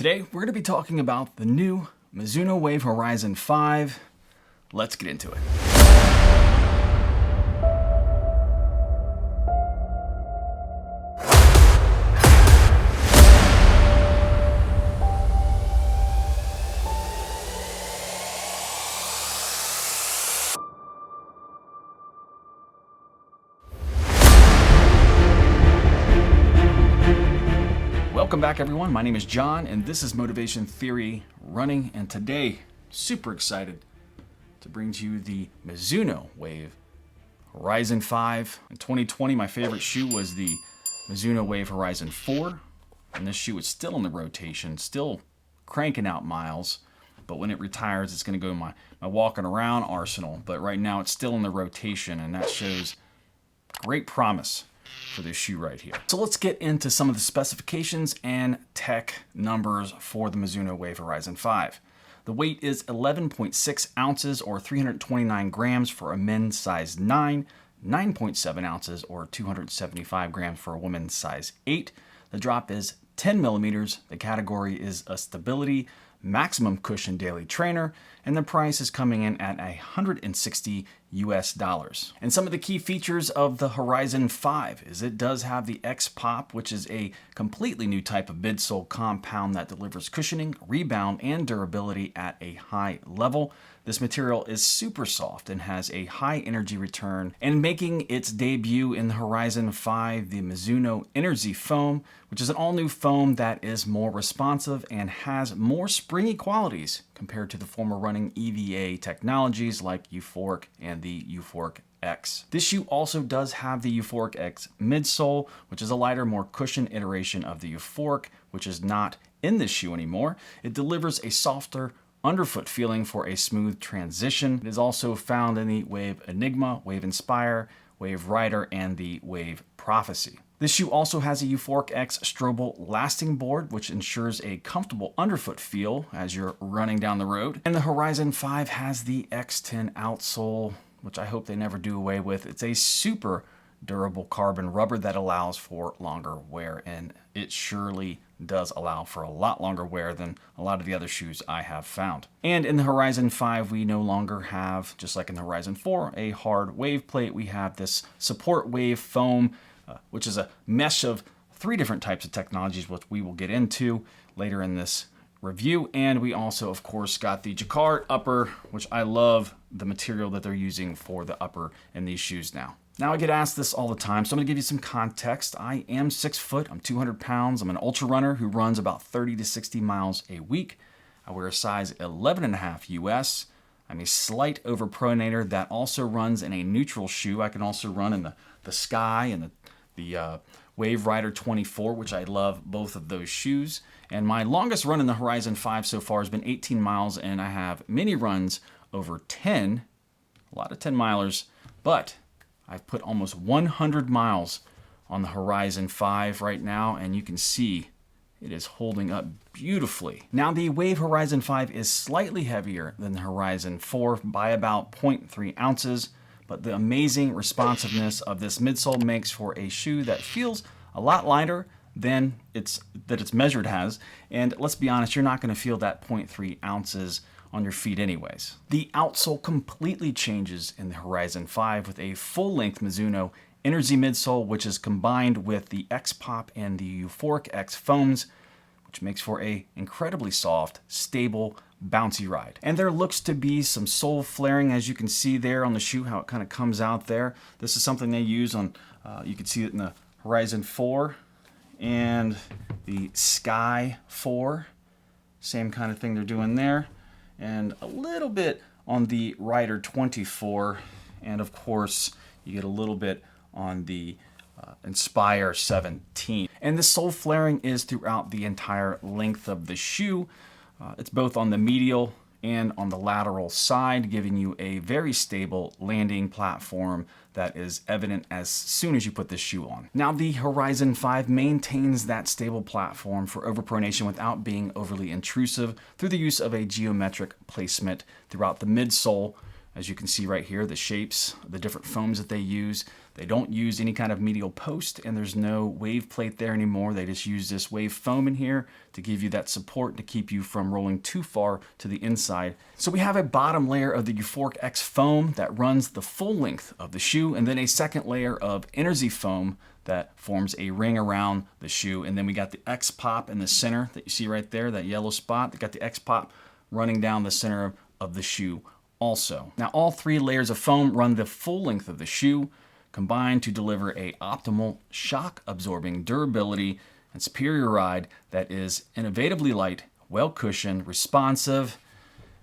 Today, we're going to be talking about the new Mizuno Wave Horizon 5. Let's get into it. Welcome back, everyone. My name is John, and this is Motivation Theory Running. And today, super excited to bring to you the Mizuno Wave Horizon 5. In 2020, my favorite shoe was the Mizuno Wave Horizon 4. And this shoe is still in the rotation, still cranking out miles. But when it retires, it's going to go in my walking around arsenal. But right now, it's still in the rotation, and that shows great promise for this shoe right here. So let's get into some of the specifications and tech numbers for the Mizuno Wave Horizon 5. The weight is 11.6 ounces or 329 grams for a men's size 9, 9.7 ounces or 275 grams for a woman's size 8. The drop is 10 millimeters. The category is a stability maximum cushion daily trainer, and the price is coming in at $160 US. And some of the key features of the Horizon 5 is it does have the XPOP, which is a completely new type of midsole compound that delivers cushioning, rebound, and durability at a high level. This material is super soft and has a high energy return. And making its debut in the Horizon 5, the Mizuno Enerzy foam, which is an all-new foam that is more responsive and has more springy qualities compared to the former running EVA technologies like U4icX and the U4icX. This shoe also does have the U4icX Midsole, which is a lighter, more cushioned iteration of the U4icX, which is not in this shoe anymore. It delivers a softer underfoot feeling for a smooth transition. It is also found in the Wave Enigma, Wave Inspire, Wave Rider, and the Wave Prophecy. This shoe also has a U4icX Strobel lasting board, which ensures a comfortable underfoot feel as you're running down the road. And the Horizon 5 has the X10 outsole, which I hope they never do away with. It's a super durable carbon rubber that allows for longer wear, and it surely does allow for a lot longer wear than a lot of the other shoes I have found. And in the Horizon 5, we no longer have, just like in the Horizon 4, a hard wave plate. We have this support wave foam, which is a mesh of 3 different types of technologies, which we will get into later in this review. And we also, of course, got the jacquard upper, which I love the material that they're using for the upper in these shoes now. Now, I get asked this all the time, so I'm going to give you some context. I am 6 foot, I'm 200 pounds, I'm an ultra runner who runs about 30 to 60 miles a week. I wear a size 11.5 US. I'm a slight overpronator that also runs in a neutral shoe. I can also run in the Sky and the Wave Rider 24, which I love both of those shoes. And my longest run in the Horizon 5 so far has been 18 miles, and I have many runs over 10, a lot of 10 milers, but I've put almost 100 miles on the Horizon 5 right now, and you can see it is holding up beautifully. Now, the Wave Horizon 5 is slightly heavier than the Horizon 4 by about 0.3 ounces, but the amazing responsiveness of this midsole makes for a shoe that feels a lot lighter than its measured has. And let's be honest, you're not going to feel that 0.3 ounces on your feet anyways. The outsole completely changes in the Horizon 5 with a full-length Mizuno Enerzy midsole, which is combined with the XPOP and the U4icX foams, which makes for a incredibly soft, stable, bouncy ride. And there looks to be some sole flaring, as you can see there on the shoe, how it kind of comes out there. This is something they use on, you can see it in the Horizon 4 and the Sky 4. Same kind of thing they're doing there. And a little bit on the Rider 24, and of course you get a little bit on the Inspire 17. And the sole flaring is throughout the entire length of the shoe. It's both on the medial and on the lateral side, giving you a very stable landing platform that is evident as soon as you put this shoe on. Now, the Horizon 5 maintains that stable platform for overpronation without being overly intrusive through the use of a geometric placement throughout the midsole, As you can see right here, the shapes, the different foams that they use. They don't use any kind of medial post, and there's no wave plate there anymore. They just use this wave foam in here to give you that support to keep you from rolling too far to the inside. So we have a bottom layer of the U4icX foam that runs the full length of the shoe, and then a second layer of Enerzy foam that forms a ring around the shoe. And then we got the XPOP in the center that you see right there, that yellow spot. They got the XPOP running down the center of the shoe also. Now all three layers of foam run the full length of the shoe, combined to deliver a optimal shock absorbing durability and superior ride that is innovatively light, well cushioned, responsive,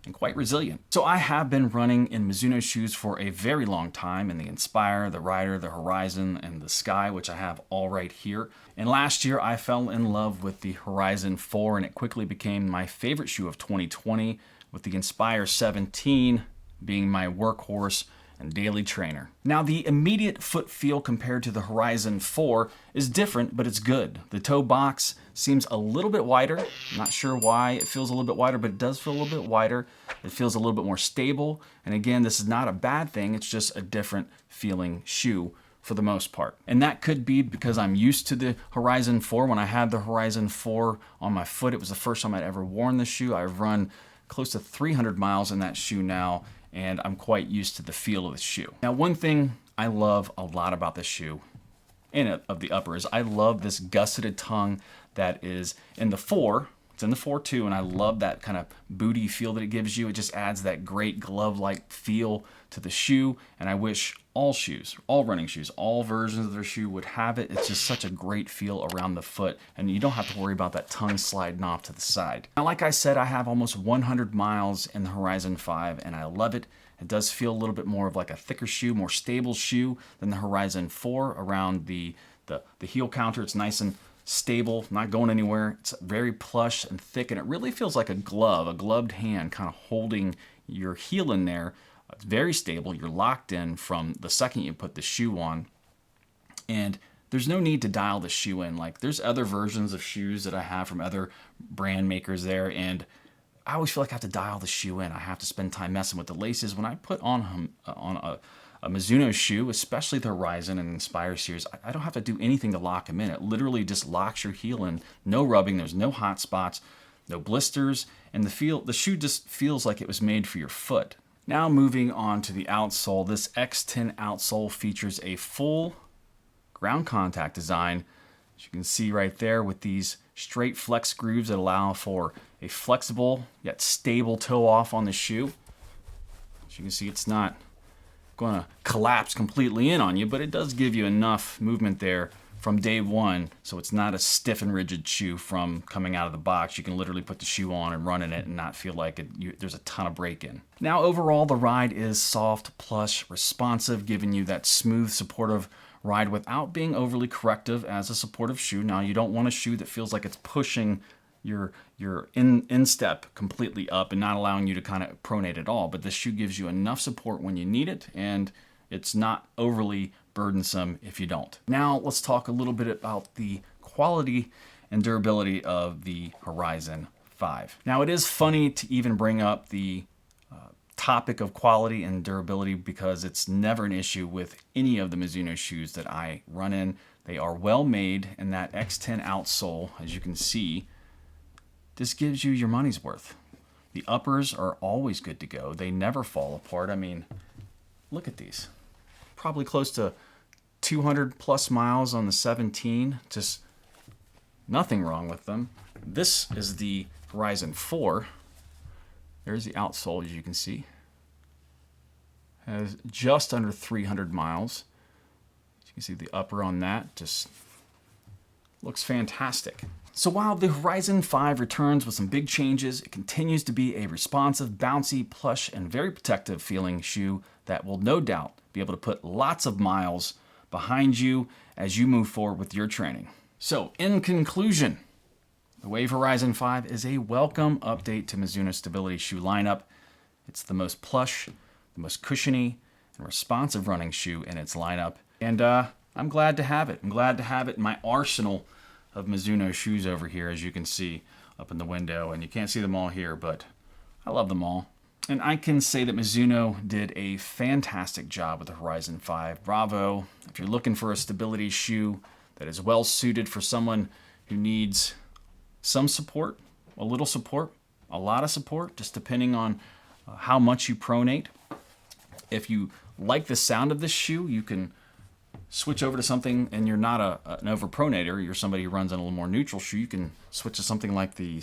and quite resilient. So I have been running in Mizuno shoes for a very long time, in the Inspire, the Rider, the Horizon, and the Sky, which I have all right here. And last year I fell in love with the Horizon 4, and it quickly became my favorite shoe of 2020, with the Inspire 17 being my workhorse and daily trainer. Now the immediate foot feel compared to the Horizon 4 is different, but it's good. The toe box seems a little bit wider. I'm not sure why it feels a little bit wider, but it does feel a little bit wider. It feels a little bit more stable. And again, this is not a bad thing. It's just a different feeling shoe for the most part. And that could be because I'm used to the Horizon 4. When I had the Horizon 4 on my foot, it was the first time I'd ever worn the shoe. I've run close to 300 miles in that shoe now, and I'm quite used to the feel of the shoe. Now, one thing I love a lot about this shoe, and of the upper, is I love this gusseted tongue that is in the 4. It's in the 4 too, and I love that kind of booty feel that it gives you. It just adds that great glove-like feel to the shoe, and I wish all shoes, all running shoes, all versions of their shoe would have it. It's just such a great feel around the foot, and you don't have to worry about that tongue sliding off to the side. Now, like I said, I have almost 100 miles in the Horizon 5, and I love it. It does feel a little bit more of like a thicker shoe, more stable shoe than the Horizon 4 around the heel counter. It's nice and stable, not going anywhere. It's very plush and thick, and it really feels like a glove, a gloved hand kind of holding your heel in there. It's very stable. You're locked in from the second you put the shoe on, and there's no need to dial the shoe in. Like, there's other versions of shoes that I have from other brand makers there, and I always feel like I have to dial the shoe in. I have to spend time messing with the laces. When I put on a Mizuno shoe, especially the Horizon and Inspire series, I don't have to do anything to lock them in. It literally just locks your heel in. No rubbing. There's no hot spots, no blisters, and the shoe just feels like it was made for your foot. Now moving on to the outsole, this X10 outsole features a full ground contact design, as you can see right there, with these straight flex grooves that allow for a flexible yet stable toe off on the shoe. As you can see, it's not going to collapse completely in on you, but it does give you enough movement there from day one, so it's not a stiff and rigid shoe from coming out of the box. You can literally put the shoe on and run in it and not feel like there's a ton of break-in. Now overall, the ride is soft, plush, responsive, giving you that smooth, supportive ride without being overly corrective as a supportive shoe. Now, you don't want a shoe that feels like it's pushing your instep completely up and not allowing you to kind of pronate at all, but this shoe gives you enough support when you need it, and it's not overly burdensome if you don't. Now let's talk a little bit about the quality and durability of the Horizon 5. Now, it is funny to even bring up the topic of quality and durability because it's never an issue with any of the Mizuno shoes that I run in. They are well made, and that X10 outsole, as you can see, this gives you your money's worth. The uppers are always good to go. They never fall apart. I mean, look at these. Probably close to 200 plus miles on the 17. Just nothing wrong with them. This is the Horizon 4. There's the outsole, as you can see. Has just under 300 miles. As you can see, the upper on that just looks fantastic. So while the Horizon 5 returns with some big changes, it continues to be a responsive, bouncy, plush, and very protective feeling shoe that will no doubt be able to put lots of miles behind you as you move forward with your training. So in conclusion, the Wave Horizon 5 is a welcome update to Mizuno's stability shoe lineup. It's the most plush, the most cushiony, and responsive running shoe in its lineup. And I'm glad to have it. I'm glad to have it in my arsenal of Mizuno shoes over here, as you can see up in the window. And you can't see them all here, but I love them all. And I can say that Mizuno did a fantastic job with the Horizon 5. Bravo. If you're looking for a stability shoe that is well suited for someone who needs some support, a little support, a lot of support, just depending on how much you pronate. If you like the sound of this shoe, you can switch over to something, and you're not an overpronator, you're somebody who runs on a little more neutral shoe, you can switch to something like the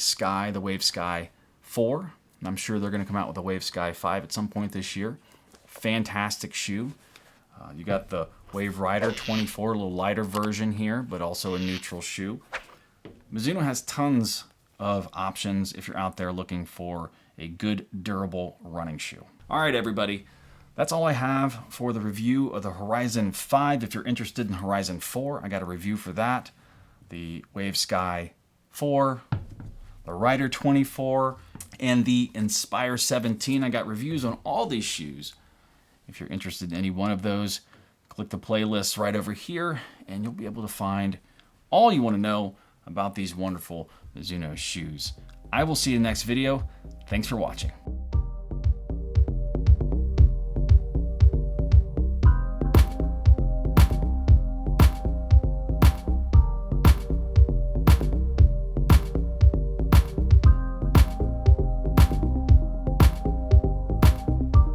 Wave Sky 4. And I'm sure they're going to come out with a Wave Sky 5 at some point this year. Fantastic shoe. You got the Wave Rider 24, a little lighter version here, but also a neutral shoe. Mizuno has tons of options if you're out there looking for a good, durable running shoe. All right, everybody. That's all I have for the review of the Horizon 5. If you're interested in Horizon 4, I got a review for that. The Wave Sky 4, the Rider 24, and the Inspire 17. I got reviews on all these shoes. If you're interested in any one of those, click the playlist right over here, and you'll be able to find all you want to know about these wonderful Mizuno shoes. I will see you in the next video. Thanks for watching.